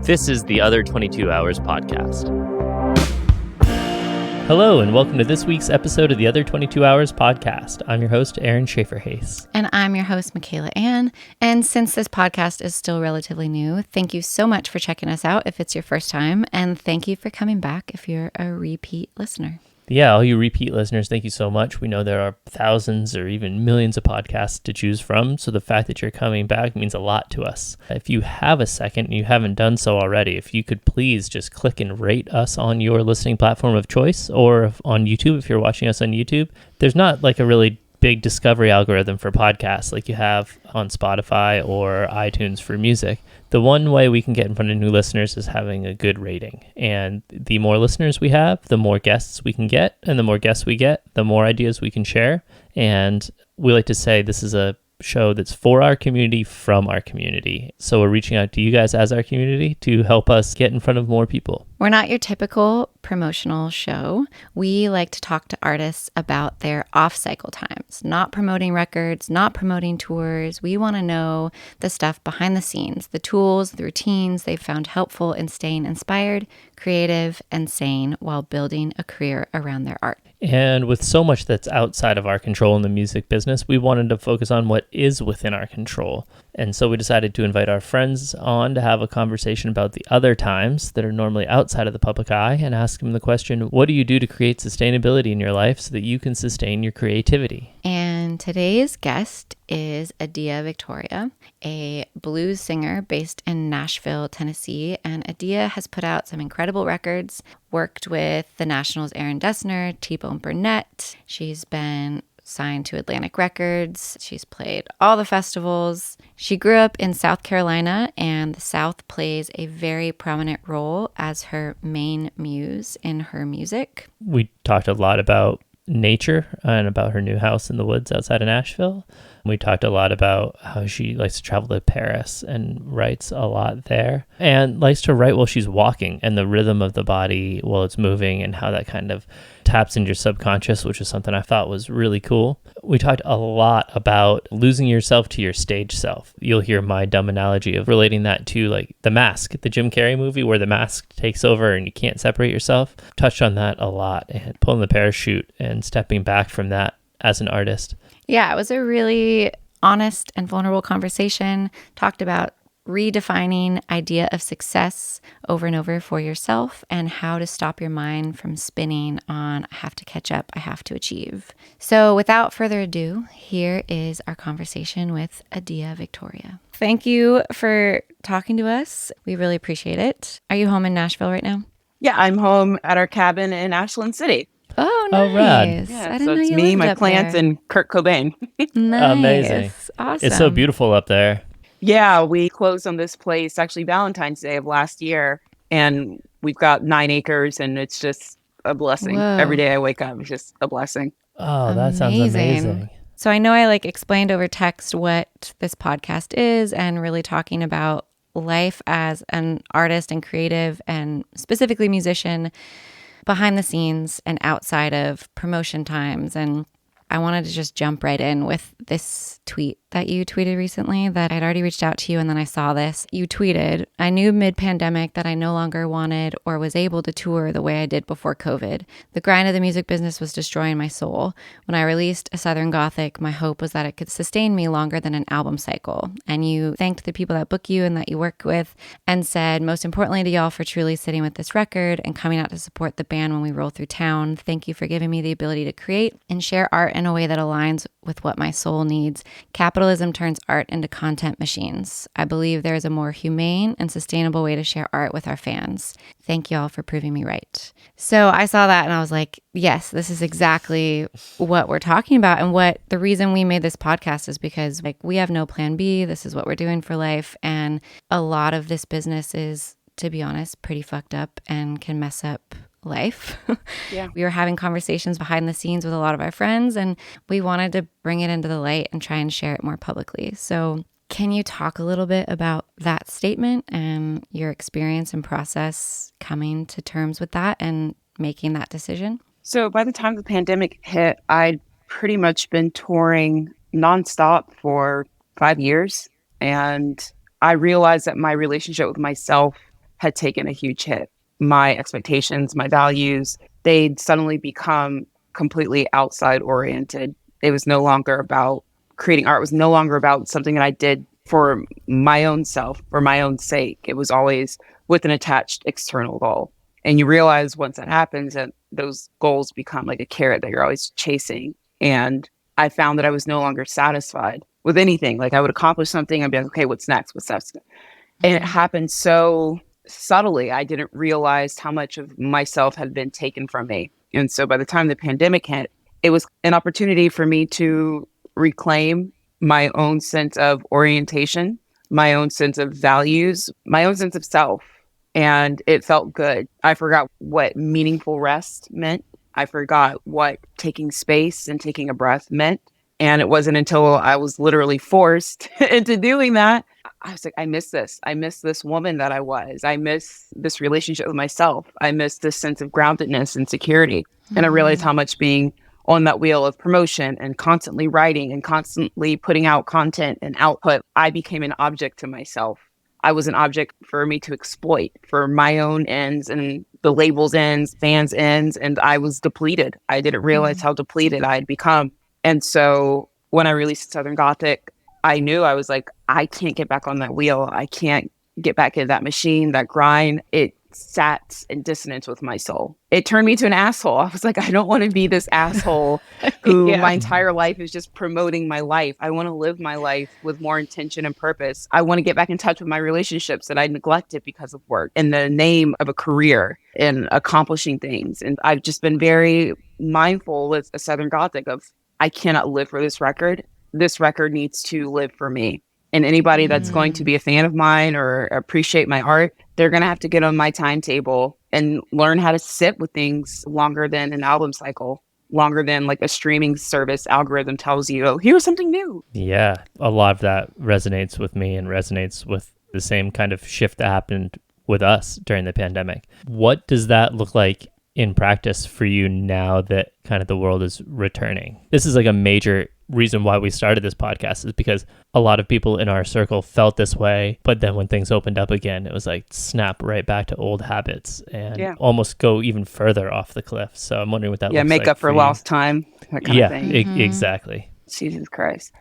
This is the Other 22 Hours podcast. Hello, and welcome to this week's episode of the Other 22 Hours podcast. I'm your host, Aaron Shafer-Haiss. And I'm your host, Michaela Anne. And since this podcast is still relatively new, thank you so much for checking us out if it's your first time. And thank you for coming back if you're a repeat listener. Yeah, all you repeat listeners, thank you so much. We know there are thousands or even millions of podcasts to choose from, so the fact that you're coming back means a lot to us. If you have a second and you haven't done so already, if you could please just click and rate us on your listening platform of choice, or on YouTube if you're watching us on YouTube. There's not like a really big discovery algorithm for podcasts like you have on Spotify or iTunes for music. The one way we can get in front of new listeners is having a good rating. And the more listeners we have, the more guests we can get. And the more guests we get, the more ideas we can share. And we like to say this is a show that's for our community, from our community. So we're reaching out to you guys as our community to help us get in front of more people. We're not your typical promotional show. We like to talk to artists about their off-cycle times, not promoting records, not promoting tours. We want to know the stuff behind the scenes, the tools, the routines they've found helpful in staying inspired, creative, and sane while building a career around their art. And with so much that's outside of our control in the music business, we wanted to focus on what is within our control. And so we decided to invite our friends on to have a conversation about the other times that are normally outside of the public eye, and ask them the question, what do you do to create sustainability in your life so that you can sustain your creativity? And today's guest is Adia Victoria, a blues singer based in Nashville, Tennessee. And Adia has put out some incredible records, worked with the National's Aaron Dessner, Burnett. She's been signed to Atlantic Records. She's played all the festivals. She grew up in South Carolina, and the South plays a very prominent role as her main muse in her music. We talked a lot about nature and about her new house in the woods outside of Nashville. We talked a lot about how she likes to travel to Paris and writes a lot there, and likes to write while she's walking, and the rhythm of the body while it's moving, and how that kind of taps into your subconscious, which is something I thought was really cool. We talked a lot about losing yourself to your stage self. You'll hear my dumb analogy of relating that to like The Mask, the Jim Carrey movie where the mask takes over and you can't separate yourself. Touched on that a lot, and pulling the parachute and stepping back from that as an artist. Yeah, it was a really honest and vulnerable conversation. Talked about redefining idea of success over and over for yourself, and how to stop your mind from spinning on I have to catch up, I have to achieve. So without further ado, here is our conversation with Adia Victoria. Thank you for talking to us. We really appreciate it. Are you home in Nashville right now? Yeah, I'm home at our cabin in Ashland City. Oh, nice. Oh, rad. Yeah, I didn't so know it's you me, lived my up plants, there. and Kurt Cobain. Nice. Amazing. Awesome. It's so beautiful up there. Yeah, we closed on this place actually Valentine's Day of last year, and we've got 9 acres, and it's just a blessing. Whoa. Every day I wake up, it's just a blessing. Oh, that sounds amazing. So I know I explained over text what this podcast is, and really talking about life as an artist and creative, and specifically musician, behind the scenes and outside of promotion times. And I wanted to just jump right in with this tweet that you tweeted recently that I'd already reached out to you, and then I saw this. You tweeted, "I knew mid-pandemic that I no longer wanted or was able to tour the way I did before COVID. The grind of the music business was destroying my soul. When I released a Southern Gothic, my hope was that it could sustain me longer than an album cycle." And you thanked the people that book you and that you work with, and said, "Most importantly to y'all for truly sitting with this record and coming out to support the band when we roll through town. Thank you for giving me the ability to create and share art in a way that aligns with what my soul needs. Capitalism turns art into content machines. I believe there is a more humane and sustainable way to share art with our fans. Thank you all for proving me right." So I saw that and I was like, yes, this is exactly what we're talking about. And what the reason we made this podcast is because we have no plan B. This is what we're doing for life. And a lot of this business is, to be honest, pretty fucked up and can mess up life. Yeah. We were having conversations behind the scenes with a lot of our friends, and we wanted to bring it into the light and try and share it more publicly. So can you talk a little bit about that statement and your experience and process coming to terms with that and making that decision? So by the time the pandemic hit, I'd pretty much been touring nonstop for 5 years. And I realized that my relationship with myself had taken a huge hit. My expectations, my values, they'd suddenly become completely outside oriented. It was no longer about creating art, was no longer about something that I did for my own self, for my own sake. It was always with an attached external goal. And you realize once that happens that those goals become like a carrot that you're always chasing. And I found that I was no longer satisfied with anything. Like I would accomplish something, I'd be like, okay, what's next? What's next? And it happened so subtly. I didn't realize how much of myself had been taken from me. And so by the time the pandemic hit, it was an opportunity for me to reclaim my own sense of orientation, my own sense of values, my own sense of self. And it felt good. I forgot what meaningful rest meant. I forgot what taking space and taking a breath meant. And it wasn't until I was literally forced into doing that, I was like, I miss this. I miss this woman that I was. I miss this relationship with myself. I miss this sense of groundedness and security. And I realized how much being on that wheel of promotion and constantly writing and constantly putting out content and output, I became an object to myself. I was an object for me to exploit for my own ends and the label's ends, fans' ends, and I was depleted. I didn't realize how depleted I had become. And so when I released Southern Gothic, I knew, I was like, I can't get back on that wheel. I can't get back into that machine, that grind. It sat in dissonance with my soul. It turned me to an asshole. I was like, I don't want to be this asshole who my entire life is just promoting my life. I want to live my life with more intention and purpose. I want to get back in touch with my relationships that I neglected because of work in the name of a career and accomplishing things. And I've just been very mindful with a Southern Gothic of, I cannot live for this record. This record needs to live for me. And anybody that's going to be a fan of mine or appreciate my art, they're going to have to get on my timetable and learn how to sit with things longer than an album cycle, longer than like a streaming service algorithm tells you, oh, here's something new. Yeah, a lot of that resonates with me and resonates with the same kind of shift that happened with us during the pandemic. What does that look like in practice for you now that kind of the world is returning? This is like a major reason why we started this podcast, is because a lot of people in our circle felt this way, but then when things opened up again, it was like snap right back to old habits and almost go even further off the cliff. So I'm wondering what that looks like. Yeah, make up for lost time, that kind of thing. Exactly. Jesus Christ.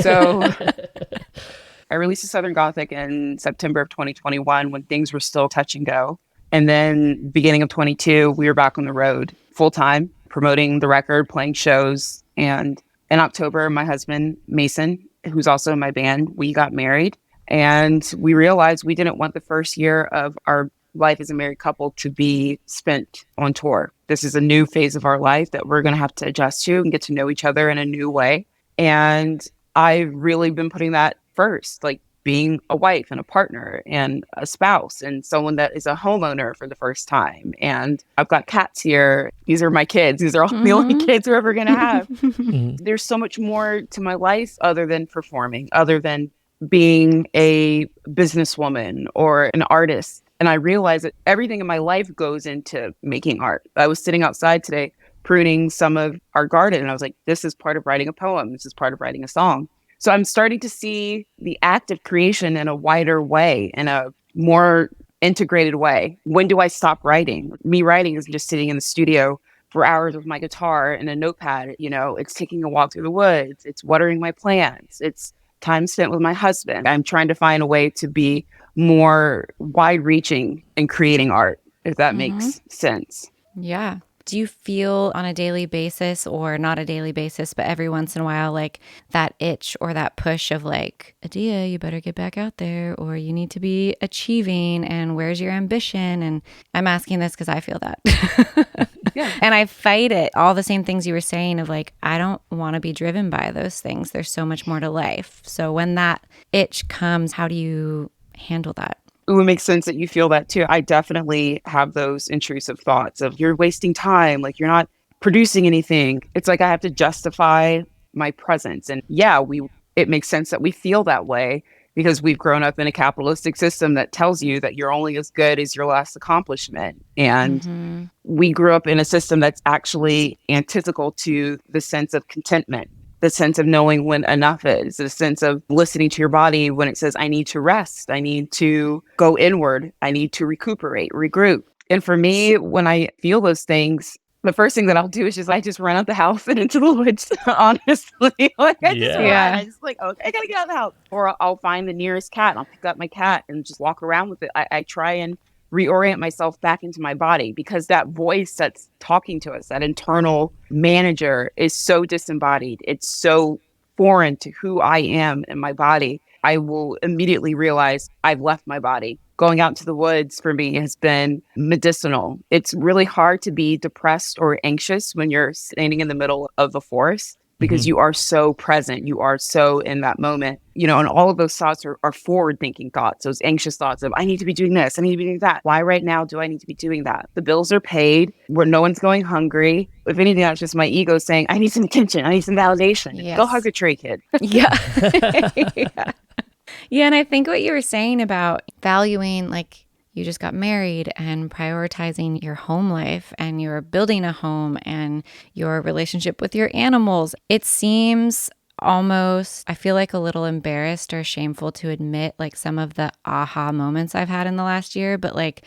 So I released the Southern Gothic in September of 2021 when things were still touch and go. And then beginning of 22, we were back on the road full time, promoting the record, playing shows. And in October, my husband, Mason, who's also in my band, we got married. And we realized we didn't want the first year of our life as a married couple to be spent on tour. This is a new phase of our life that we're going to have to adjust to and get to know each other in a new way. And I've really been putting that first, like being a wife and a partner and a spouse and someone that is a homeowner for the first time. And I've got cats here. These are my kids. These are all the only kids we're ever going to have. There's so much more to my life other than performing, other than being a businesswoman or an artist. And I realized that everything in my life goes into making art. I was sitting outside today pruning some of our garden, and I was like, this is part of writing a poem. This is part of writing a song. So I'm starting to see the act of creation in a wider way, in a more integrated way. When do I stop writing? Me writing is just sitting in the studio for hours with my guitar and a notepad. You know, it's taking a walk through the woods. It's watering my plants. It's time spent with my husband. I'm trying to find a way to be more wide-reaching in creating art, if that makes sense. Yeah. Do you feel on a daily basis, or not a daily basis, but every once in a while, like that itch or that push of like, Adia, you better get back out there, or you need to be achieving, and where's your ambition? And I'm asking this because I feel that. And I fight it. All the same things you were saying of like, I don't want to be driven by those things. There's so much more to life. So when that itch comes, how do you handle that? It would make sense that you feel that too. I definitely have those intrusive thoughts of you're wasting time, like you're not producing anything. It's like I have to justify my presence. And yeah, it makes sense that we feel that way because we've grown up in a capitalistic system that tells you that you're only as good as your last accomplishment. And we grew up in a system that's actually antithetical to the sense of contentment. the sense of knowing when enough is, the sense of listening to your body when it says, I need to rest, I need to go inward, I need to recuperate, regroup. And for me, when I feel those things, the first thing that I'll do is I just run out the house and into the woods, honestly. Like I just run. Yeah. I just like, okay, I gotta get out of the house. Or I'll find the nearest cat and I'll pick up my cat and just walk around with it. I try and reorient myself back into my body, because that voice that's talking to us, that internal manager, is so disembodied. It's so foreign to who I am in my body. I will immediately realize I've left my body. Going out to the woods for me has been medicinal. It's really hard to be depressed or anxious when you're standing in the middle of the forest, because you are so present. You are so in that moment, and all of those thoughts are forward-thinking thoughts, those anxious thoughts of, I need to be doing this, I need to be doing that. Why right now do I need to be doing that? The bills are paid, where no one's going hungry. If anything, that's just my ego saying, I need some attention, I need some validation. Yes. Go hug a tree, kid. Yeah. Yeah. Yeah. And I think what you were saying about valuing, like, you just got married and prioritizing your home life and you're building a home and your relationship with your animals. It seems almost, I feel like, a little embarrassed or shameful to admit like some of the aha moments I've had in the last year. But like,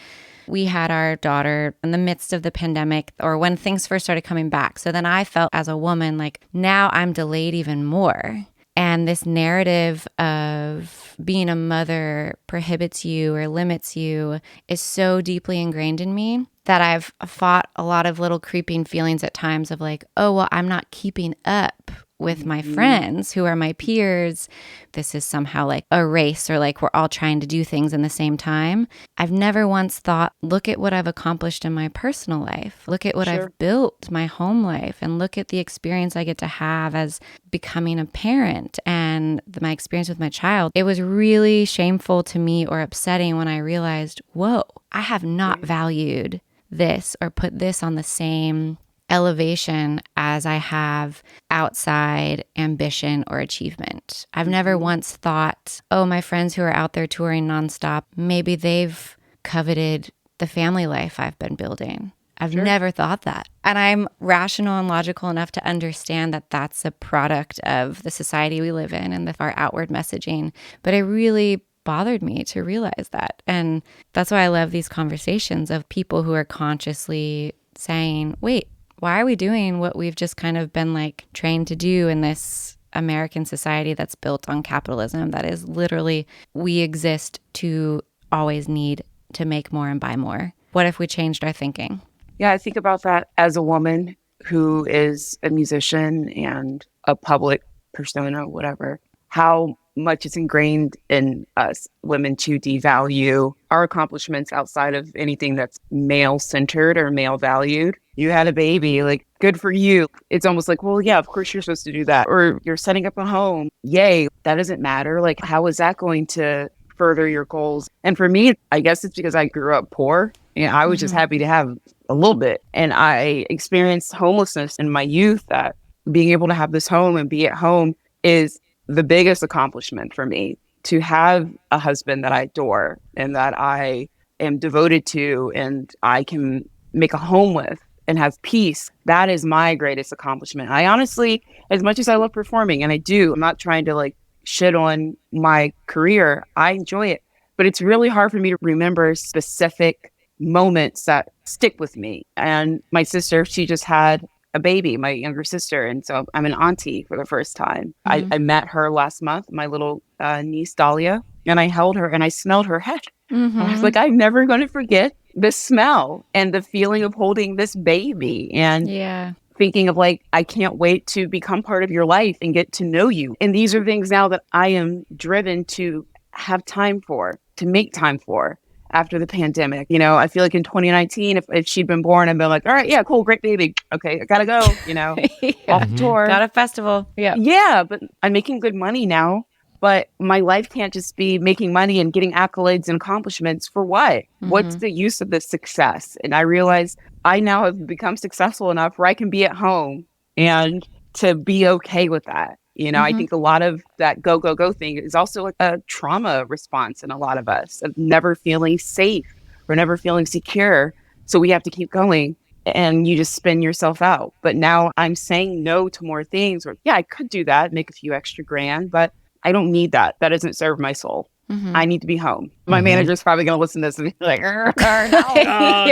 we had our daughter in the midst of the pandemic, or when things first started coming back. So then I felt as a woman like, now I'm delayed even more. And this narrative of being a mother prohibits you or limits you is so deeply ingrained in me that I've fought a lot of little creeping feelings at times of like, oh, well, I'm not keeping up with my friends who are my peers. This is somehow like a race, or like we're all trying to do things in the same time. I've never once thought, look at what I've accomplished in my personal life. Look at what I've built, my home life, and look at the experience I get to have as becoming a parent and my experience with my child. It was really shameful to me, or upsetting, when I realized, whoa, I have not valued this or put this on the same elevation as I have outside ambition or achievement. I've never once thought, oh, my friends who are out there touring nonstop, maybe they've coveted the family life I've been building. I've never thought that. And I'm rational and logical enough to understand that that's a product of the society we live in and our outward messaging. But it really bothered me to realize that. And that's why I love these conversations of people who are consciously saying, wait, why are we doing what we've just kind of been like trained to do in this American society that's built on capitalism, that is literally, we exist to always need to make more and buy more? What if we changed our thinking? Yeah, I think about that as a woman who is a musician and a public persona, whatever, how much it's ingrained in us women to devalue our accomplishments outside of anything that's male-centered or male-valued. You had a baby, like, good for you. It's almost like, well, yeah, of course you're supposed to do that. Or you're setting up a home. Yay, that doesn't matter. Like, how is that going to further your goals? And for me, I guess it's because I grew up poor and I was just happy to have a little bit. And I experienced homelessness in my youth, that being able to have this home and be at home is the biggest accomplishment for me. To have a husband that I adore and that I am devoted to and I can make a home with and have peace, that is my greatest accomplishment. I honestly, as much as I love performing, and I do, I'm not trying to like shit on my career, I enjoy it. But it's really hard for me to remember specific moments that stick with me. And my sister, she just had a baby, my younger sister. And so I'm an auntie for the first time. I met her last month, my little niece, Dahlia, and I held her and I smelled her head. And I was like, I'm never going to forget the smell and the feeling of holding this baby and thinking of like, I can't wait to become part of your life and get to know you. And these are things now that I am driven to have time for, to make time for. After the pandemic, I feel like in 2019, if she'd been born, I'd been like, all right, yeah, cool, great baby. Okay, I gotta go, off the tour. Got a festival. Yeah. Yeah, but I'm making good money now. But my life can't just be making money and getting accolades and accomplishments for what? What's the use of this success? And I realize I now have become successful enough where I can be at home and to be okay with that. I think a lot of that go, go, go thing is also like a trauma response in a lot of us, of never feeling safe or never feeling secure. So we have to keep going. and you just spin yourself out. But now I'm saying no to more things where, yeah, I could do that, make a few extra grand, but I don't need that. That doesn't serve my soul. I need to be home. My manager's probably going to listen to this and be like, no. Oh,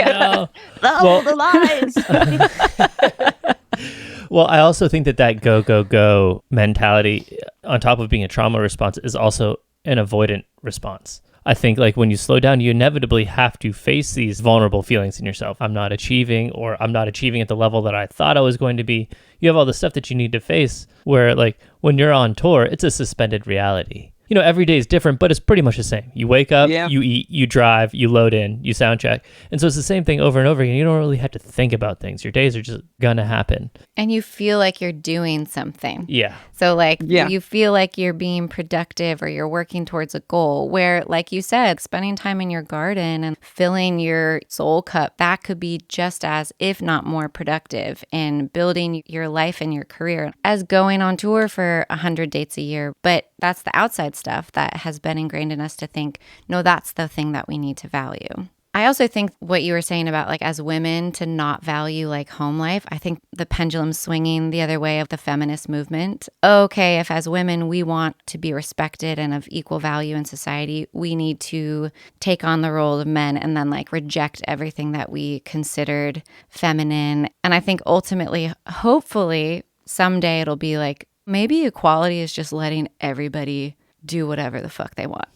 no. No, the lies. Well, I also think that go, go, go mentality, on top of being a trauma response, is also an avoidant response. I think like when you slow down, you inevitably have to face these vulnerable feelings in yourself. I'm not achieving, or I'm not achieving at the level that I thought I was going to be. You have all the stuff that you need to face, where like when you're on tour, it's a suspended reality. You know, every day is different, but it's pretty much the same. You wake up, you eat, you drive, you load in, you sound check. And so it's the same thing over and over again. You don't really have to think about things. Your days are just gonna happen. And you feel like you're doing something. Yeah. So like you feel like you're being productive or you're working towards a goal, where like you said, spending time in your garden and filling your soul cup, that could be just as, if not more productive in building your life and your career as going on tour for 100 dates a year. But that's the outside stuff that has been ingrained in us to think, no, that's the thing that we need to value. I also think what you were saying about like as women to not value like home life, I think the pendulum's swinging the other way of the feminist movement. Okay, if as women we want to be respected and of equal value in society, we need to take on the role of men and then like reject everything that we considered feminine. And I think ultimately, hopefully, someday it'll be like, maybe equality is just letting everybody do whatever the fuck they want.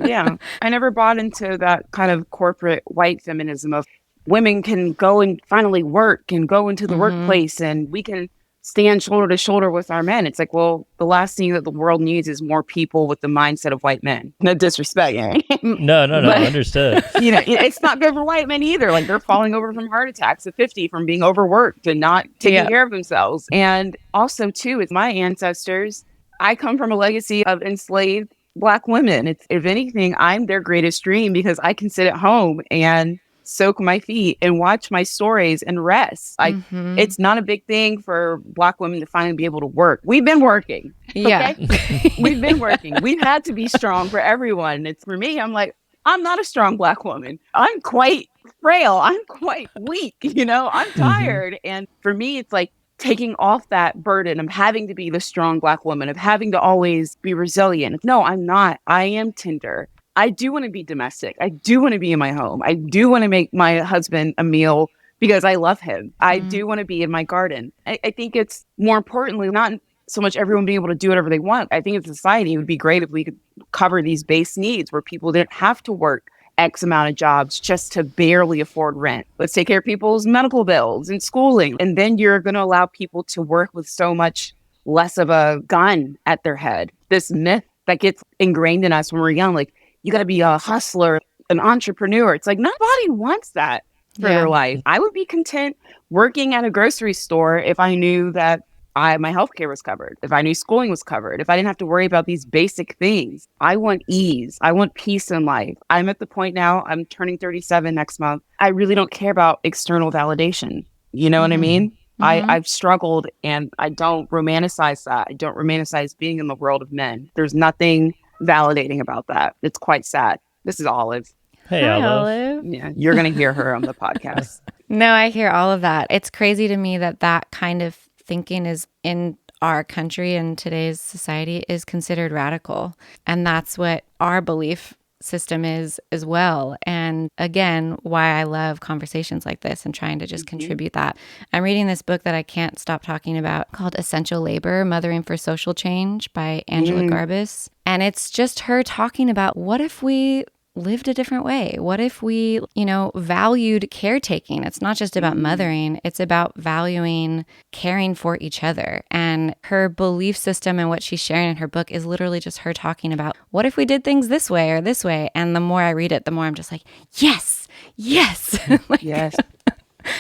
Yeah. I never bought into that kind of corporate white feminism of women can go and finally work and go into the workplace and we can stand shoulder to shoulder with our men. It's like, well, the last thing that the world needs is more people with the mindset of white men. No disrespect, Aaron. No, but, understood. You know, it's not good for white men either. Like they're falling over from heart attacks at 50 from being overworked and not taking care of themselves. And also, too, with my ancestors, I come from a legacy of enslaved Black women. It's, if anything, I'm their greatest dream because I can sit at home and soak my feet and watch my stories and rest. Like it's not a big thing for Black women to finally be able to work. We've been working. Yeah. Okay? We've been working. We've had to be strong for everyone. It's for me, I'm like, I'm not a strong Black woman. I'm quite frail. I'm quite weak. You know, I'm tired. And for me, it's like taking off that burden of having to be the strong Black woman, of having to always be resilient. No, I'm not. I am tender. I do want to be domestic. I do want to be in my home. I do want to make my husband a meal because I love him. I do want to be in my garden. I think it's more importantly, not so much everyone being able to do whatever they want. I think in society, it would be great if we could cover these base needs where people didn't have to work X amount of jobs just to barely afford rent. Let's take care of people's medical bills and schooling. And then you're going to allow people to work with so much less of a gun at their head. This myth that gets ingrained in us when we're young, like, you got to be a hustler, an entrepreneur. It's like nobody wants that for their life. I would be content working at a grocery store if I knew that my healthcare was covered, if I knew schooling was covered, if I didn't have to worry about these basic things. I want ease. I want peace in life. I'm at the point now, I'm turning 37 next month. I really don't care about external validation. You know what I mean? I've struggled and I don't romanticize that. I don't romanticize being in the world of men. There's nothing validating about that. It's quite sad. This is Olive. Hey, Hi, Olive. Yeah, you're going to hear her on the podcast. No, I hear all of that. It's crazy to me that that kind of thinking is in our country and today's society is considered radical. And that's what our belief system is as well. And again, why I love conversations like this and trying to just contribute that. I'm reading this book that I can't stop talking about called Essential Labor, Mothering for Social Change by Angela Garbus. And it's just her talking about what if we lived a different way? What if we, valued caretaking? It's not just about mothering, it's about valuing caring for each other. And her belief system and what she's sharing in her book is literally just her talking about what if we did things this way or this way? And the more I read it, the more I'm just like, yes. Yes.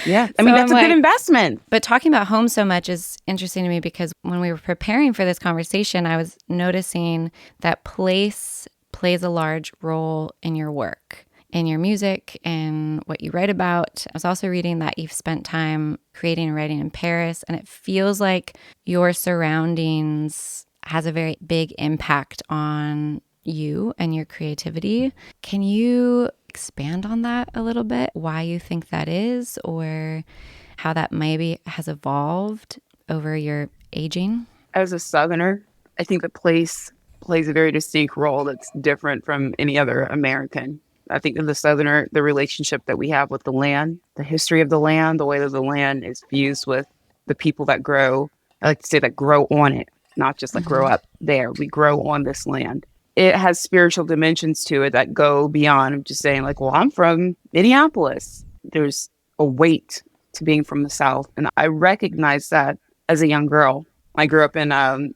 Yeah. I mean, that's a good investment. But talking about home so much is interesting to me because when we were preparing for this conversation, I was noticing that place plays a large role in your work, in your music, and what you write about. I was also reading that you've spent time creating and writing in Paris, and it feels like your surroundings has a very big impact on you and your creativity. Can you expand on that a little bit? Why you think that is, or how that maybe has evolved over your aging? As a Southerner, I think the place plays a very distinct role that's different from any other American. I think in the Southerner, the relationship that we have with the land, the history of the land, the way that the land is fused with the people that grow, I like to say that grow on it, not just like grow up there. We grow on this land. It has spiritual dimensions to it that go beyond just saying like, well, I'm from Minneapolis. There's a weight to being from the South. And I recognized that as a young girl. I grew up in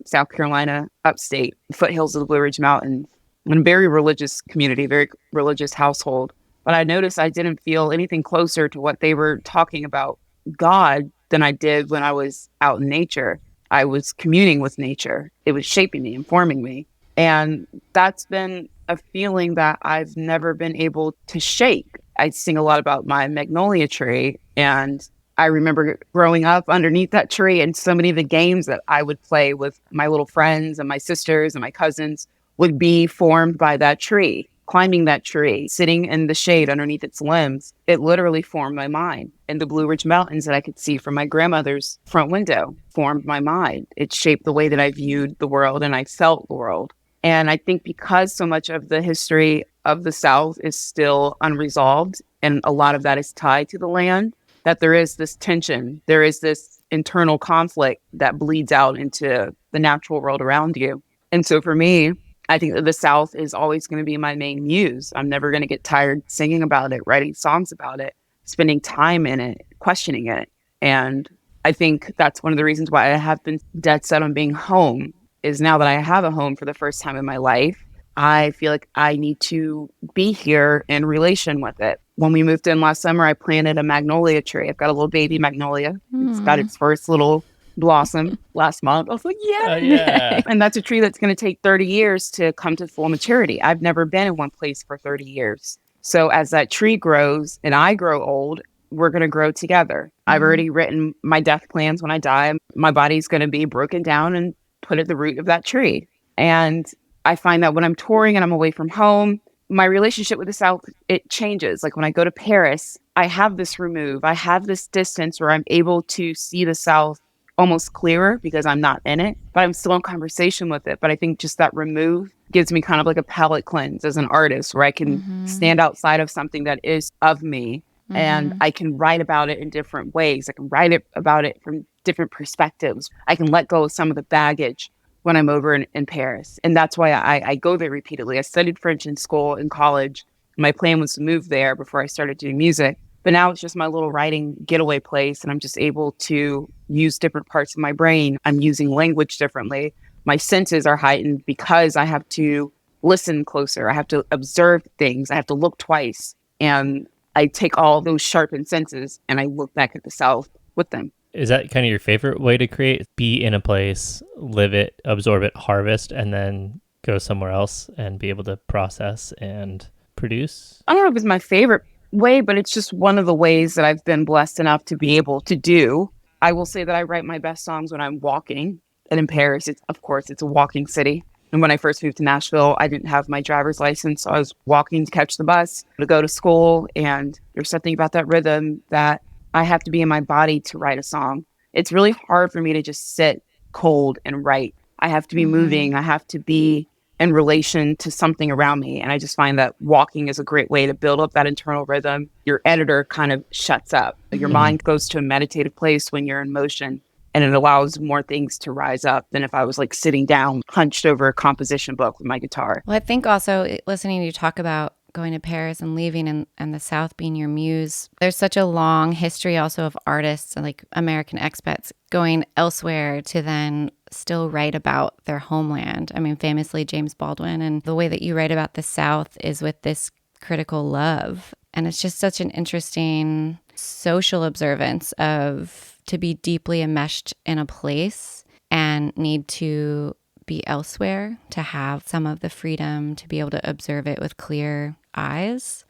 South Carolina, upstate, foothills of the Blue Ridge Mountains, in a very religious community, very religious household. But I noticed I didn't feel anything closer to what they were talking about God than I did when I was out in nature. I was communing with nature. It was shaping me, informing me. And that's been a feeling that I've never been able to shake. I sing a lot about my magnolia tree, and I remember growing up underneath that tree, and so many of the games that I would play with my little friends and my sisters and my cousins would be formed by that tree, climbing that tree, sitting in the shade underneath its limbs. It literally formed my mind. And the Blue Ridge Mountains that I could see from my grandmother's front window formed my mind. It shaped the way that I viewed the world and I felt the world. And I think because so much of the history of the South is still unresolved, and a lot of that is tied to the land, that there is this tension, there is this internal conflict that bleeds out into the natural world around you. And so for me, I think that the South is always going to be my main muse. I'm never going to get tired singing about it, writing songs about it, spending time in it, questioning it. And I think that's one of the reasons why I have been dead set on being home, is now that I have a home for the first time in my life, I feel like I need to be here in relation with it. When we moved in last summer, I planted a magnolia tree. I've got a little baby magnolia. It's got its first little blossom last month. I was like, yeah. And that's a tree that's going to take 30 years to come to full maturity. I've never been in one place for 30 years. So as that tree grows and I grow old, we're going to grow together. I've already written my death plans. When I die, my body's going to be broken down and put at the root of that tree. And I find that when I'm touring and I'm away from home, my relationship with the South, it changes. Like when I go to Paris, I have this remove. I have this distance where I'm able to see the South almost clearer because I'm not in it, but I'm still in conversation with it. But I think just that remove gives me kind of like a palate cleanse as an artist, where I can stand outside of something that is of me, and I can write about it in different ways. I can write about it from different perspectives. I can let go of some of the baggage when I'm over in Paris. And that's why I go there repeatedly. I studied French in school, in college. My plan was to move there before I started doing music. But now it's just my little writing getaway place, and I'm just able to use different parts of my brain. I'm using language differently. My senses are heightened because I have to listen closer. I have to observe things. I have to look twice. And I take all those sharpened senses and I look back at the South with them. Is that kind of your favorite way to create? Be in a place, live it, absorb it, harvest, and then go somewhere else and be able to process and produce? I don't know if it's my favorite way, but it's just one of the ways that I've been blessed enough to be able to do. I will say that I write my best songs when I'm walking. And in Paris, of course, it's a walking city. And when I first moved to Nashville, I didn't have my driver's license. So I was walking to catch the bus to go to school. And there's something about that rhythm that I have to be in my body to write a song. It's really hard for me to just sit cold and write. I have to be moving. I have to be in relation to something around me. And I just find that walking is a great way to build up that internal rhythm. Your editor kind of shuts up. Your mind goes to a meditative place when you're in motion, and it allows more things to rise up than if I was like sitting down, hunched over a composition book with my guitar. Well, I think also listening to you talk about going to Paris and leaving and the South being your muse, there's such a long history also of artists and like American expats going elsewhere to then still write about their homeland. I mean, famously James Baldwin, and the way that you write about the South is with this critical love. And it's just such an interesting social observance of to be deeply enmeshed in a place and need to be elsewhere, to have some of the freedom to be able to observe it with clear eyes.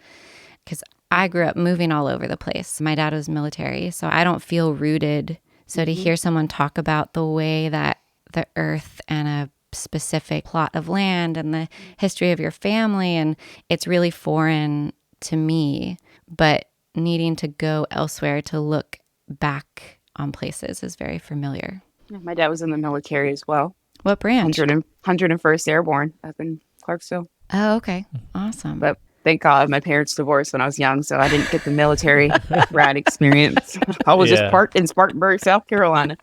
Because I grew up moving all over the place. My dad was military, so I don't feel rooted. So to hear someone talk about the way that the earth and a specific plot of land and the history of your family, and it's really foreign to me, but needing to go elsewhere to look back on places is very familiar. Yeah, my dad was in the military as well. What branch? 101st Airborne up in Clarksville. Oh, okay. Awesome. But thank God my parents divorced when I was young, so I didn't get the military rad experience. I was just parked in Spartanburg, South Carolina.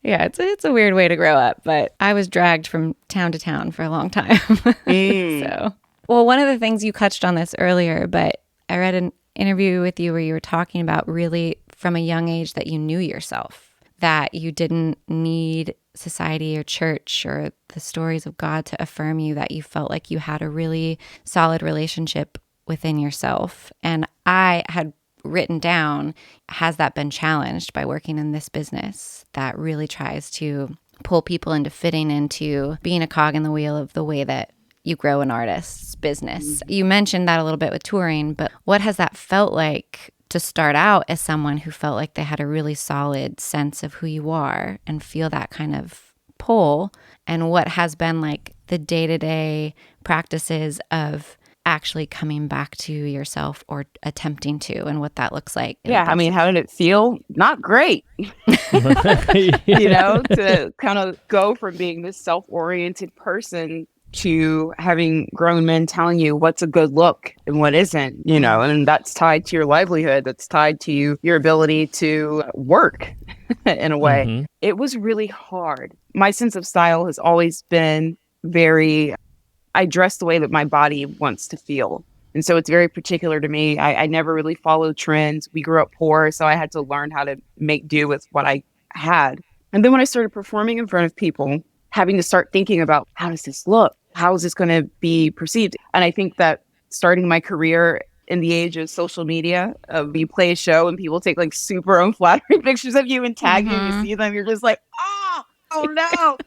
Yeah, it's a weird way to grow up, but I was dragged from town to town for a long time. So, well, one of the things you touched on this earlier, but I read an interview with you where you were talking about really from a young age that you knew yourself, that you didn't need society or church or the stories of God to affirm you, that you felt like you had a really solid relationship within yourself. And I had written down, has that been challenged by working in this business that really tries to pull people into fitting into being a cog in the wheel of the way that you grow an artist's business? You mentioned that a little bit with touring, but what has that felt like to start out as someone who felt like they had a really solid sense of who you are and feel that kind of pull? And what has been like the day-to-day practices of actually coming back to yourself or attempting to, and what that looks like? Yeah, I mean, how did it feel? Not great. To kind of go from being this self-oriented person to having grown men telling you what's a good look and what isn't, and that's tied to your livelihood. That's tied to your ability to work in a way. Mm-hmm. It was really hard. My sense of style has always been I dress the way that my body wants to feel. And so it's very particular to me. I never really followed trends. We grew up poor, so I had to learn how to make do with what I had. And then when I started performing in front of people, having to start thinking about, how does this look? How is this going to be perceived? And I think that starting my career in the age of social media, you play a show and people take like super unflattering pictures of you and tag you, you see them, you're just like, oh no.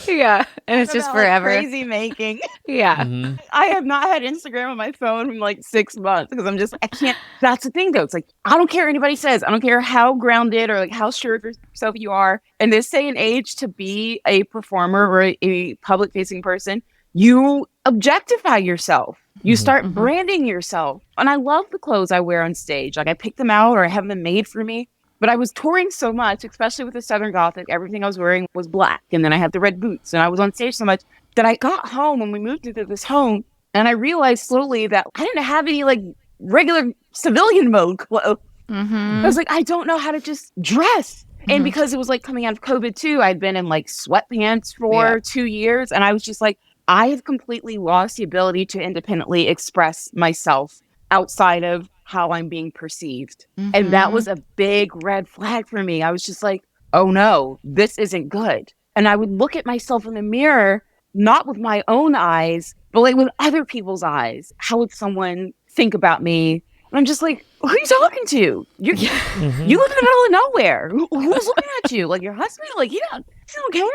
Yeah, and it's just forever. Like crazy making. Yeah. Mm-hmm. I have not had Instagram on my phone in like 6 months because I can't. That's the thing though. It's like, I don't care what anybody says. I don't care how grounded or like how sure of yourself you are. In this day and age, to be a performer or a public facing person, you objectify yourself. You start branding yourself. And I love the clothes I wear on stage. Like I pick them out or I have them made for me. But I was touring so much, especially with the Southern Gothic, everything I was wearing was black. And then I had the red boots and I was on stage so much that I got home when we moved into this home. And I realized slowly that I didn't have any like regular civilian mode clothes. I was like, I don't know how to just dress. And because it was like coming out of COVID too, I'd been in like sweatpants for 2 years. And I was just like, I have completely lost the ability to independently express myself outside of how I'm being perceived. And that was a big red flag for me. I was just like, oh no, this isn't good. And I would look at myself in the mirror, not with my own eyes, but like with other people's eyes. How would someone think about me? And I'm just like, who are you talking to? You live in the middle of nowhere. Who's looking at you? Like your husband? Like, he don't care.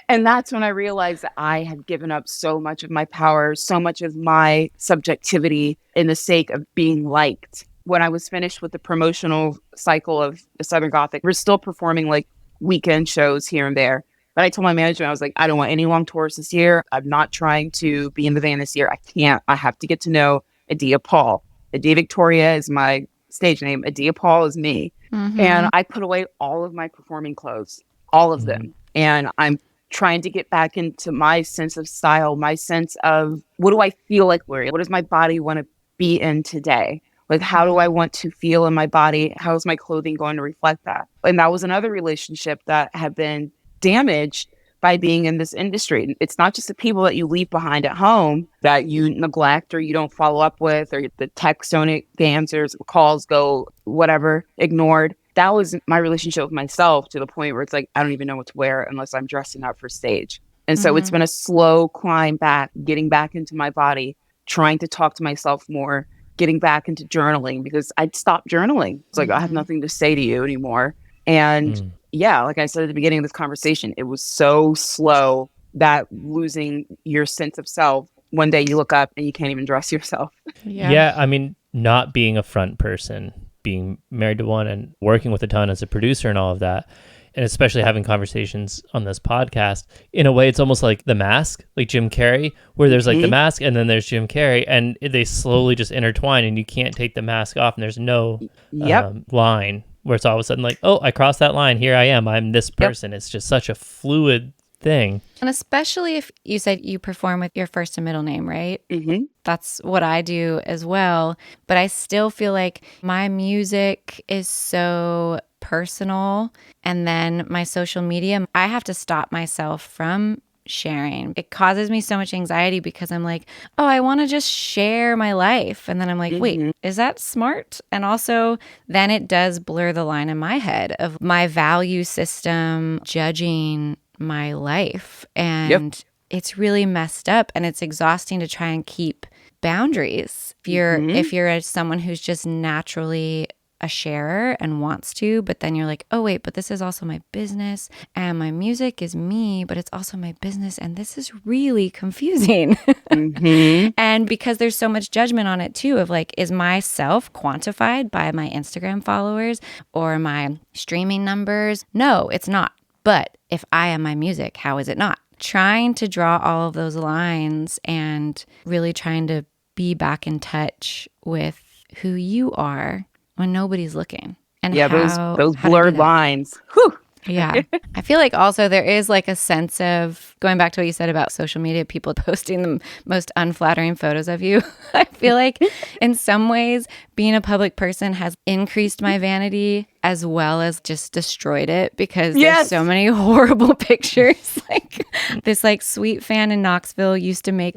And that's when I realized that I had given up so much of my power, so much of my subjectivity in the sake of being liked. When I was finished with the promotional cycle of the Southern Gothic, we're still performing like weekend shows here and there. But I told my manager, I was like, I don't want any long tours this year. I'm not trying to be in the van this year. I can't. I have to get to know Adia Paul. Adia Victoria is my stage name. Adia Paul is me. And I put away all of my performing clothes, all of them. And I'm trying to get back into my sense of style, my sense of what do I feel like wearing? What does my body want to be in today? Like, how do I want to feel in my body? How is my clothing going to reflect that? And that was another relationship that had been damaged by being in this industry. It's not just the people that you leave behind at home that you neglect or you don't follow up with, or the texts don't answer, calls go, whatever, ignored. That was my relationship with myself, to the point where it's like, I don't even know what to wear unless I'm dressing up for stage. And so it's been a slow climb back, getting back into my body, trying to talk to myself more, getting back into journaling, because I'd stopped journaling. It's like, I have nothing to say to you anymore. And like I said at the beginning of this conversation, it was so slow that losing your sense of self, one day you look up and you can't even dress yourself. Yeah, I mean, not being a front person, being married to one and working with a ton as a producer and all of that, and especially having conversations on this podcast, in a way, it's almost like The Mask, like Jim Carrey, where there's like The Mask and then there's Jim Carrey, and they slowly just intertwine, and you can't take the mask off, and there's no line where it's all of a sudden like, oh, I crossed that line. Here I am. I'm this person. It's just such a fluid thing. And especially if you said you perform with your first and middle name, right? Mm-hmm. That's what I do as well. But I still feel like my music is so personal. And then my social media, I have to stop myself from sharing. It causes me so much anxiety because I'm like, oh, I want to just share my life. And then I'm like, wait, is that smart? And also then it does blur the line in my head of my value system judging my life. And it's really messed up, and it's exhausting to try and keep boundaries. If you're someone who's just naturally a sharer and wants to, but then you're like, oh wait, but this is also my business, and my music is me, but it's also my business, and this is really confusing. And because there's so much judgment on it too, of like, is myself quantified by my Instagram followers or my streaming numbers? No, it's not. But if I am my music, how is it not? Trying to draw all of those lines and really trying to be back in touch with who you are when nobody's looking. And those blurred lines. Whew. Yeah. I feel like also there is like a sense of, going back to what you said about social media, people posting the most unflattering photos of you. I feel like in some ways being a public person has increased my vanity as well as just destroyed it, because there's so many horrible pictures. Like this like sweet fan in Knoxville used to make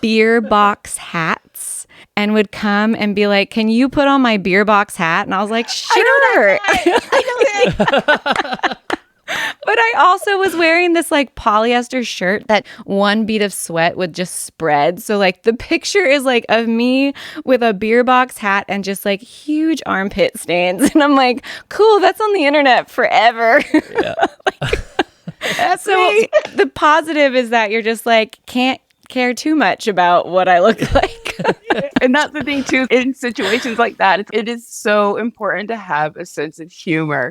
beer box hats and would come and be like, can you put on my beer box hat? And I was like, sure. I know that. But I also was wearing this like polyester shirt that one bead of sweat would just spread. So like the picture is like of me with a beer box hat and just like huge armpit stains. And I'm like, cool, that's on the internet forever. Yeah. So the positive is that you're just like, can't care too much about what I look like. And that's the thing too, in situations like that, it is so important to have a sense of humor.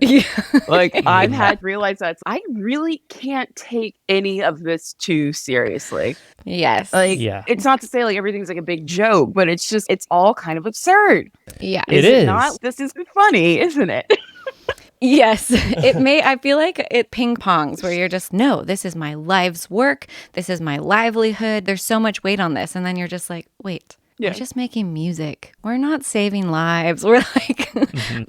Like I've had to realize that I really can't take any of this too seriously. Like it's not to say like everything's like a big joke, but it's just, it's all kind of absurd. Yeah. It is. Not, this is funny, isn't it? Yes, it may. I feel like it ping pongs where you're just, no, this is my life's work. This is my livelihood. There's so much weight on this. And then you're just like, wait, we're just making music. We're not saving lives. We're like,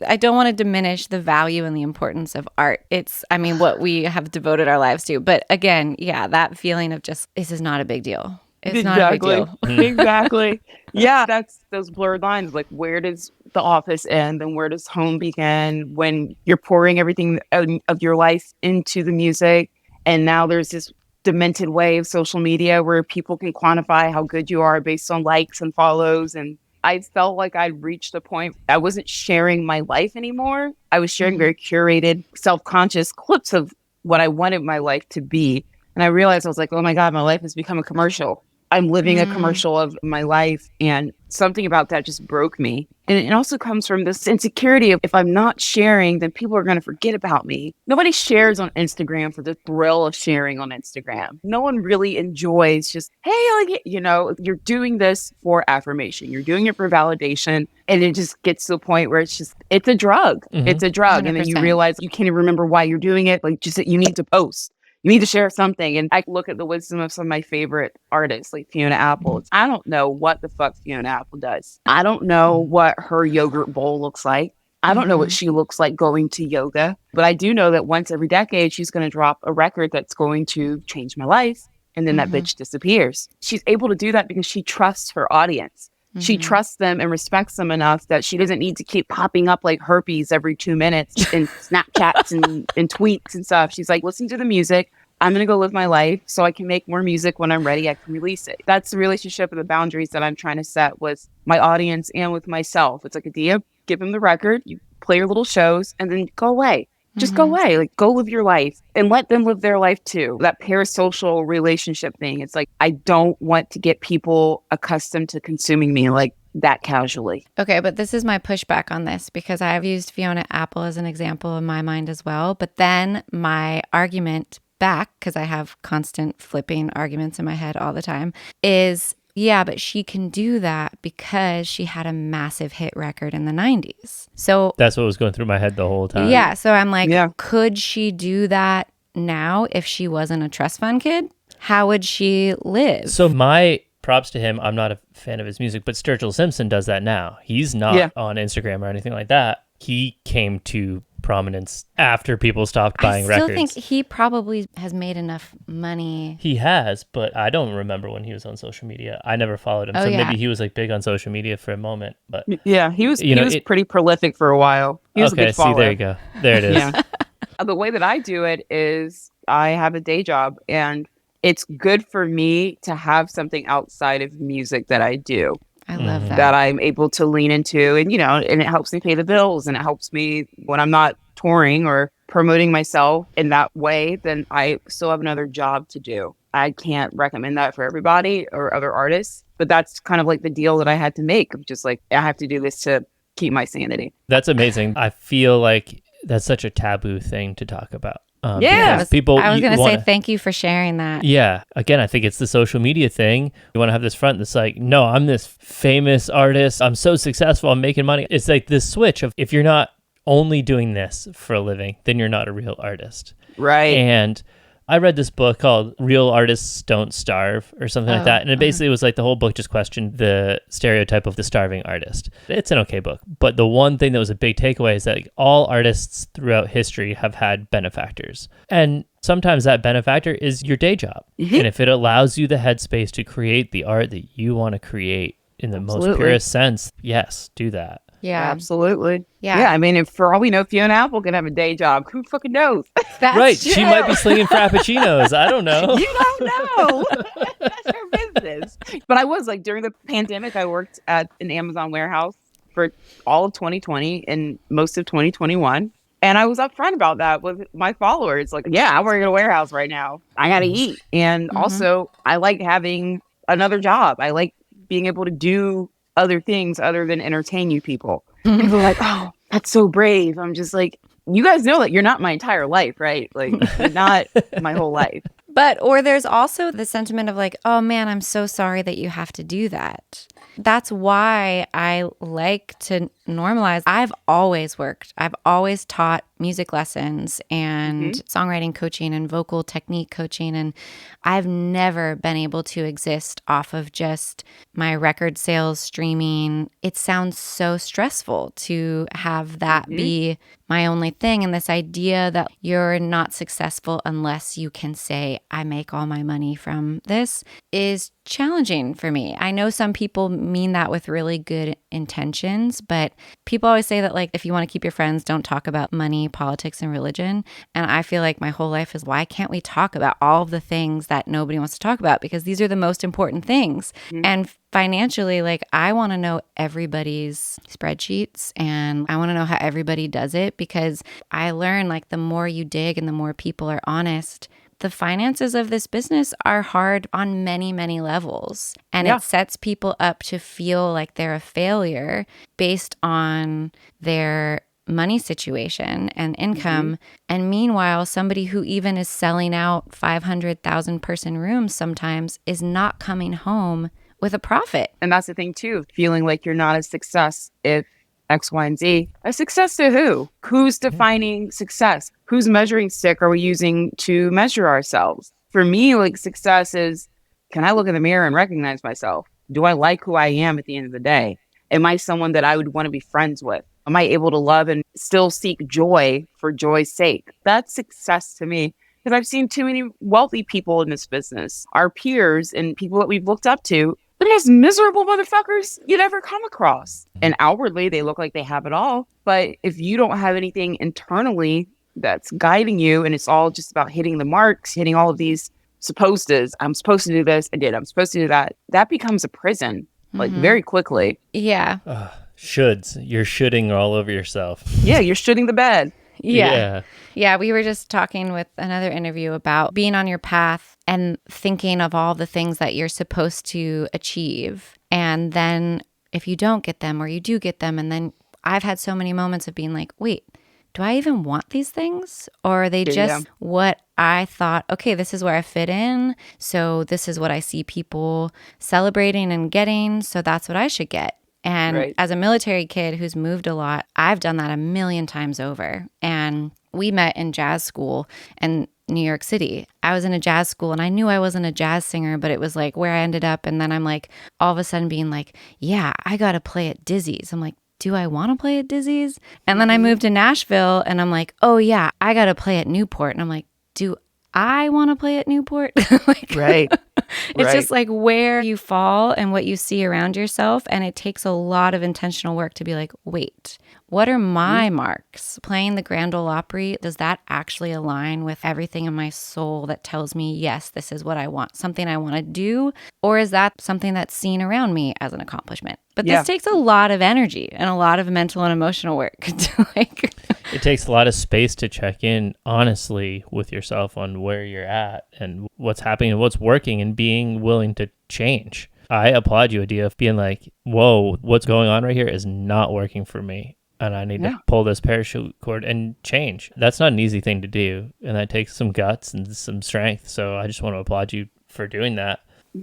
I don't want to diminish the value and the importance of art. It's, I mean, what we have devoted our lives to. But again, that feeling of just, this is not a big deal. It's not a big deal. Exactly. Yeah, that's those blurred lines. Like, where does the office end and where does home begin when you're pouring everything of your life into the music? And now there's this demented way of social media where people can quantify how good you are based on likes and follows. And I felt like I'd reached a point I wasn't sharing my life anymore. I was sharing very curated, self-conscious clips of what I wanted my life to be. And I realized I was like, oh my God, my life has become a commercial. I'm living a commercial of my life, and something about that just broke me. And it also comes from this insecurity of, if I'm not sharing, then people are going to forget about me. Nobody shares on Instagram for the thrill of sharing on Instagram. No one really enjoys just, hey, you're doing this for affirmation. You're doing it for validation. And it just gets to a point where it's a drug. It's a drug. 100%. And then you realize you can't even remember why you're doing it. Like, just that you need to post. You need to share something. And I look at the wisdom of some of my favorite artists, like Fiona Apple. I don't know what the fuck Fiona Apple does. I don't know what her yogurt bowl looks like. I don't know what she looks like going to yoga. But I do know that once every decade, she's going to drop a record that's going to change my life. And then that bitch disappears. She's able to do that because she trusts her audience. She trusts them and respects them enough that she doesn't need to keep popping up like herpes every 2 minutes in Snapchats and tweets and stuff. She's like, listen to the music. I'm going to go live my life so I can make more music when I'm ready. I can release it. That's the relationship and the boundaries that I'm trying to set with my audience and with myself. It's like, Adia, give them the record. You play your little shows and then go away. Just go away. Like, go live your life and let them live their life too. That parasocial relationship thing. It's like, I don't want to get people accustomed to consuming me. Like, that casually. Okay, but this is my pushback on this because I've used Fiona Apple as an example in my mind as well. But then my argument back, because I have constant flipping arguments in my head all the time, is yeah, but she can do that because she had a massive hit record in the 90s. So That's what was going through my head the whole time. yeah, so I'm like, Yeah. could she do that now if she wasn't a trust fund kid? How would she live? So my props to him. I'm not a fan of his music, but Sturgill Simpson does that now. He's not on Instagram or anything like that. He came to prominence after people stopped buying records. I still think he probably has made enough money. He has, but I don't remember when he was on social media. I never followed him. So maybe he was like big on social media for a moment. But yeah, he was pretty prolific for a while. He was a good follower. See, there you go. There it is. Yeah. The way that I do it is I have a day job, and it's good for me to have something outside of music that I do. I love that I'm able to lean into, and and it helps me pay the bills, and it helps me when I'm not touring or promoting myself in that way. Then I still have another job to do. I can't recommend that for everybody or other artists, but that's kind of like the deal that I had to make. I'm just like, I have to do this to keep my sanity. That's amazing. I feel like that's such a taboo thing to talk about. Yeah, I was going to say thank you for sharing that. Yeah. Again, I think it's the social media thing. You want to have this front that's like, no, I'm this famous artist. I'm so successful. I'm making money. It's like this switch of if you're not only doing this for a living, then you're not a real artist. Right. And I read this book called Real Artists Don't Starve or something like that. And it basically was like the whole book just questioned the stereotype of the starving artist. It's an okay book. But the one thing that was a big takeaway is that like, all artists throughout history have had benefactors. And sometimes that benefactor is your day job. Mm-hmm. And if it allows you the headspace to create the art that you want to create in the most purest sense, yes, do that. Yeah, absolutely. Yeah. Yeah. I mean, if for all we know, Fiona Apple can have a day job. Who fucking knows? That's right. true. She might be slinging frappuccinos. I don't know. You don't know. That's her business. But I was like, during the pandemic, I worked at an Amazon warehouse for all of 2020 and most of 2021. And I was upfront about that with my followers. Like, yeah, I work at a warehouse right now. I got to eat. And also, I like having another job. I like being able to do other things other than entertain you people. And people are like, oh, that's so brave. I'm just like, you guys know that you're not my entire life, right? Like, you're not my whole life. But, or there's also the sentiment of like, oh man, I'm so sorry that you have to do that. That's why I like to normalize. I've always worked. I've always taught music lessons and songwriting coaching and vocal technique coaching. And I've never been able to exist off of just my record sales streaming. It sounds so stressful to have that be my only thing. And this idea that you're not successful unless you can say, I make all my money from this is challenging for me. I know some people mean that with really good intentions, but people always say that like, if you want to keep your friends, don't talk about money, politics, and religion. And I feel like my whole life is, why can't we talk about all of the things that nobody wants to talk about? Because these are the most important things. And financially, like, I want to know everybody's spreadsheets and I want to know how everybody does it, because I learn like the more you dig and the more people are honest, the finances of this business are hard on many, many levels. And it sets people up to feel like they're a failure based on their money situation and income. And meanwhile, somebody who even is selling out 500,000 person rooms sometimes is not coming home with a profit. And that's the thing too, feeling like you're not a success if X, Y, and Z. A success to who? Who's defining success? Whose measuring stick are we using to measure ourselves? For me, like, success is, can I look in the mirror and recognize myself? Do I like who I am at the end of the day? Am I someone that I would want to be friends with? Am I able to love and still seek joy for joy's sake? That's success to me. Because I've seen too many wealthy people in this business, our peers and people that we've looked up to, the most miserable motherfuckers you'd ever come across. And outwardly, they look like they have it all. But if you don't have anything internally that's guiding you, and it's all just about hitting the marks, hitting all of these supposeds, I'm supposed to do this, I did, I'm supposed to do that, that becomes a prison, like, very quickly. Yeah. Shoulds. You're shoulding all over yourself. Yeah, you're shitting the bed. Yeah, we were just talking with another interview about being on your path and thinking of all the things that you're supposed to achieve. And then if you don't get them or you do get them. And then I've had so many moments of being like, wait, do I even want these things? Or are they just what I thought, okay, this is where I fit in. So this is what I see people celebrating and getting. So that's what I should get. And as a military kid who's moved a lot, I've done that a million times over. And we met in jazz school in New York City. I was in a jazz school and I knew I wasn't a jazz singer, but it was like where I ended up. And then I'm like, all of a sudden being like, yeah, I got to play at Dizzy's. I'm like, do I want to play at Dizzy's? And then I moved to Nashville and I'm like, oh yeah, I got to play at Newport. And I'm like, do I want to play at Newport? It's just like where you fall and what you see around yourself. And it takes a lot of intentional work to be like, wait, what are my marks? Playing the Grand Ole Opry, does that actually align with everything in my soul that tells me, yes, this is what I want, something I want to do? Or is that something that's seen around me as an accomplishment? But this takes a lot of energy and a lot of mental and emotional work to It takes a lot of space to check in honestly with yourself on where you're at and what's happening and what's working and being willing to change. I applaud you, Adia, of being like, whoa, what's going on right here is not working for me. And I need to pull this parachute cord and change. That's not an easy thing to do. And that takes some guts and some strength. So I just want to applaud you for doing that.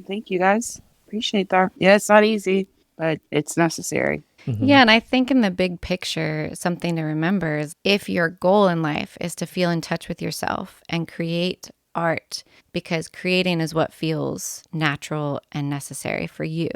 Thank you, guys. Appreciate that. Yeah, it's not easy, but it's necessary. Mm-hmm. Yeah, and I think in the big picture, something to remember is if your goal in life is to feel in touch with yourself and create art, because creating is what feels natural and necessary for you,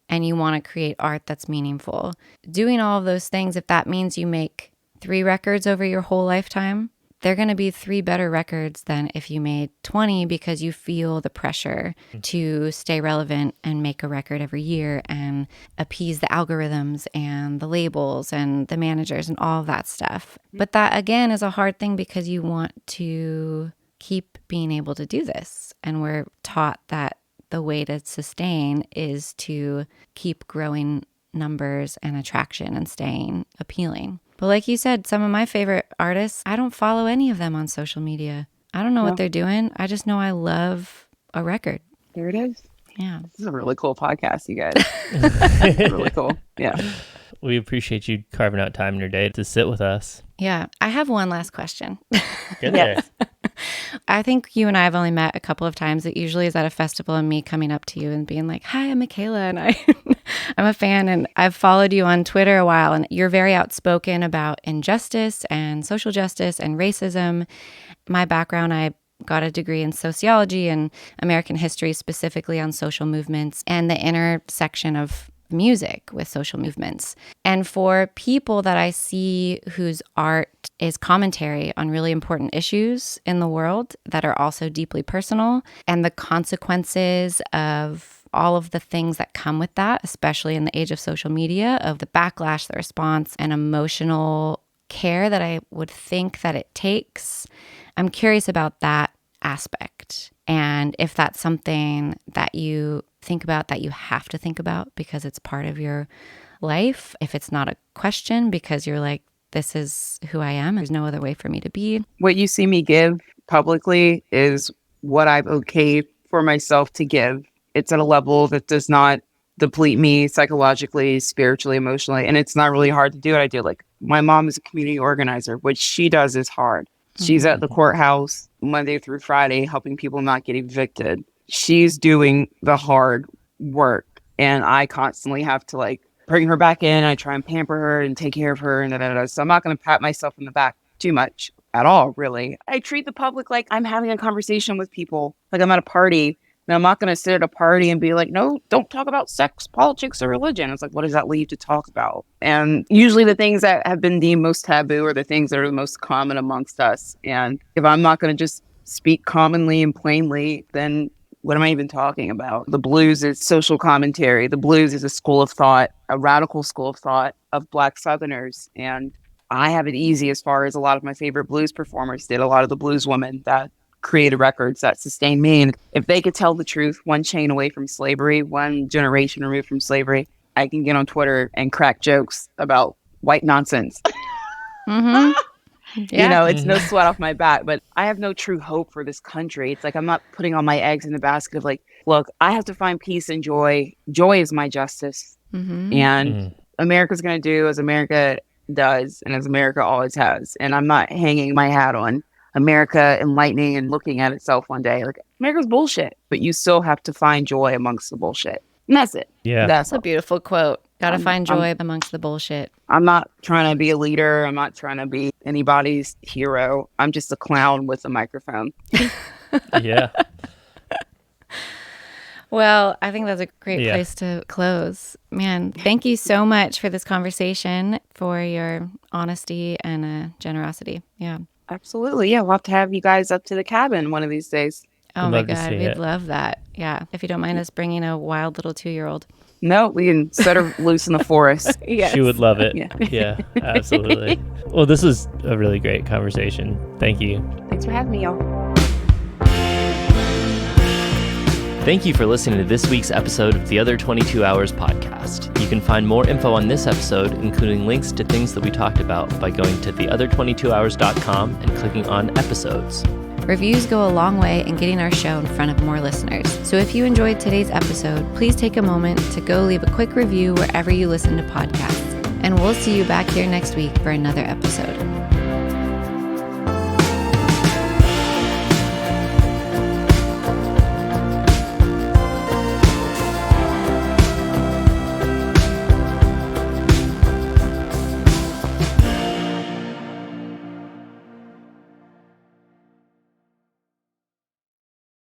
and you want to create art that's meaningful. Doing all of those things, if that means you make 3 records over your whole lifetime, they're going to be 3 better records than if you made 20 because you feel the pressure to stay relevant and make a record every year and appease the algorithms and the labels and the managers and all of that stuff. But that, again, is a hard thing because you want to keep being able to do this. And we're taught that the way to sustain is to keep growing numbers and attraction and staying appealing. But like you said, some of my favorite artists, I don't follow any of them on social media. I don't know what they're doing. I just know I love a record. There it is. Yeah. This is a really cool podcast, you guys. Really cool. Yeah. We appreciate you carving out time in your day to sit with us. Yeah. I have one last question. Get there. I think you and I have only met a couple of times. It usually is at a festival and me coming up to you and being like, hi, I'm Michaela and I'm a fan and I've followed you on Twitter a while and you're very outspoken about injustice and social justice and racism. My background, I got a degree in sociology and American history, specifically on social movements and the intersection of music with social movements. And for people that I see whose art is commentary on really important issues in the world that are also deeply personal and the consequences of all of the things that come with that, especially in the age of social media, of the backlash, the response, and emotional care that I would think that it takes, I'm curious about that aspect. And if that's something that you think about, that you have to think about because it's part of your life, if it's not a question because you're like, this is who I am, there's no other way for me to be. What you see me give publicly is what I've okayed for myself to give. It's at a level that does not deplete me psychologically, spiritually, emotionally, and it's not really hard to do what I do. Like, my mom is a community organizer. What she does is hard. She's at the courthouse Monday through Friday helping people not get evicted. She's doing the hard work. And I constantly have to like bring her back in. I try and pamper her and take care of her. And da-da-da. So I'm not going to pat myself in the back too much at all, really. I treat the public like I'm having a conversation with people, like I'm at a party. And I'm not going to sit at a party and be like, no, don't talk about sex, politics, or religion. It's like, what does that leave to talk about? And usually the things that have been deemed most taboo are the things that are the most common amongst us. And if I'm not going to just speak commonly and plainly, then what am I even talking about? The blues is social commentary. The blues is a school of thought, a radical school of thought of Black Southerners. And I have it easy as far as a lot of my favorite blues performers did, a lot of the blues women that created records that sustained me. And if they could tell the truth, one chain away from slavery, one generation removed from slavery, I can get on Twitter and crack jokes about white nonsense. Mm-hmm. Yeah. You know, it's no sweat off my back, but I have no true hope for this country. It's like I'm not putting all my eggs in the basket of like, look, I have to find peace and joy. Joy is my justice. And America's going to do as America does and as America always has. And I'm not hanging my hat on America enlightening and looking at itself one day. Like, America's bullshit, but you still have to find joy amongst the bullshit. And that's it. Yeah. That's a beautiful quote. Gotta find joy amongst the bullshit. I'm not trying to be a leader. I'm not trying to be anybody's hero. I'm just a clown with a microphone. Yeah. Well, I think that's a great place to close. Man, thank you so much for this conversation, for your honesty and generosity. Yeah. Absolutely. Yeah. We'll have to have you guys up to the cabin one of these days. Oh my God. We'd love that. Yeah. If you don't mind us bringing a wild little 2-year-old. No, we can set her loose in the forest. Yes. She would love it. Yeah, absolutely. Well, this was a really great conversation. Thank you. Thanks for having me, y'all. Thank you for listening to this week's episode of the Other 22 Hours podcast. You can find more info on this episode, including links to things that we talked about, by going to theother22hours.com and clicking on episodes. Reviews go a long way in getting our show in front of more listeners. So if you enjoyed today's episode, please take a moment to go leave a quick review wherever you listen to podcasts. And we'll see you back here next week for another episode.